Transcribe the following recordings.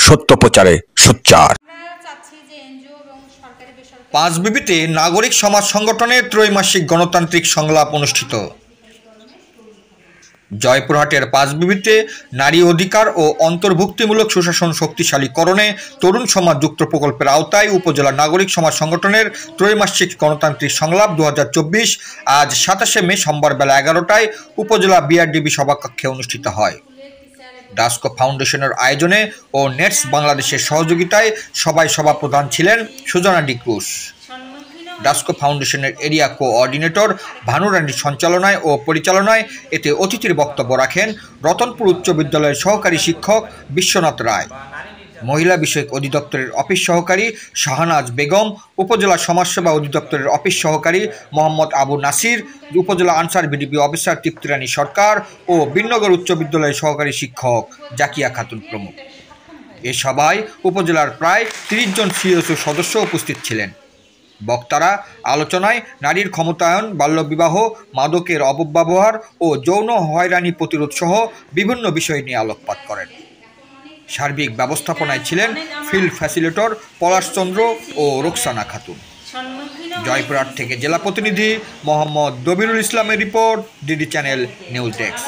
সত্য প্রচারে সোচ্চার। পাঁচবিবিতে নাগরিক সমাজ সংগঠনের ত্রৈমাসিক গণতান্ত্রিক সংলাপ অনুষ্ঠিত। জয়পুরহাটের পাঁচবিবিতে নারী অধিকার ও অন্তর্ভুক্তিমূলক সুশাসন শক্তিশালীকরণে তরুণ সমাজ যুক্ত প্রকল্পের আওতায় উপজেলা নাগরিক সমাজ সংগঠনের ত্রৈমাসিক গণতান্ত্রিক সংলাপ 2024 আজ 27শে মে সোমবার বেলা 11টায় উপজেলা বিআরডিবি সভাকক্ষে অনুষ্ঠিত হয়। ডাস্কো ফাউন্ডেশনের আয়োজনে ও নেটস বাংলাদেশের সহযোগিতায় সভায় সভাপ্রধান ছিলেন সুজানা ডিক্রুজ। ডাস্কো ফাউন্ডেশনের এরিয়া কোঅর্ডিনেটর ভানুরানীর সঞ্চালনায় ও পরিচালনায় এতে অতিথির বক্তব্য রাখেন রতনপুর উচ্চ বিদ্যালয়ের সহকারী শিক্ষক বিশ্বনাথ রায়, মহিলা বিষয়ক অধিদপ্তরের অফিস সহকারী শাহনাজ বেগম, উপজেলা সমাজসেবা অধিদপ্তরের অফিস সহকারী মোহাম্মদ আবু নাসির, উপজেলা আনসার ভিডিপি অফিসার তৃপ্তিরানী সরকার ও বিনগর উচ্চ বিদ্যালয়ের সহকারী শিক্ষক জাকিয়া খাতুন প্রমুখ। এ সভায় উপজেলার প্রায় 30 জন সিএসও সদস্য উপস্থিত ছিলেন। বক্তারা আলোচনায় নারীর ক্ষমতায়ন, বাল্যবিবাহ, মাদকের অপব্যবহার ও যৌন হয়রানি প্রতিরোধ সহ বিভিন্ন বিষয় নিয়ে আলোকপাত করেন। সার্বিক ব্যবস্থাপনায় ছিলেন ফিল্ড ফ্যাসিলিটেটর পলাশ চন্দ্র ও রোকসানা খাতুন। জয়পুরহাট থেকে জেলা প্রতিনিধি মোহাম্মদ দবিরুল ইসলামের report, DD channel news desk.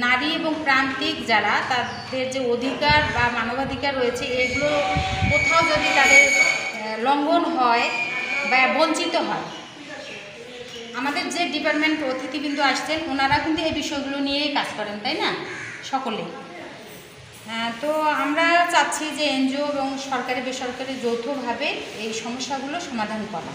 নারী এবং প্রান্তিক যারা তাদের যে অধিকার বা মানবাধিকার রয়েছে, এগুলো কোথাও যদি তাদের লঙ্ঘন হয় বা বঞ্চিত হয়, আমাদের যে ডিপার্টমেন্ট অতিথিবৃন্দ আসছেন ওনারা কিন্তু এই বিষয়গুলো নিয়েই কাজ করেন, তাই না, সকলেই। তো আমরা চাচ্ছি যে এনজিও এবং সরকারি বেসরকারি যৌথভাবে এই সমস্যাগুলো সমাধান করা।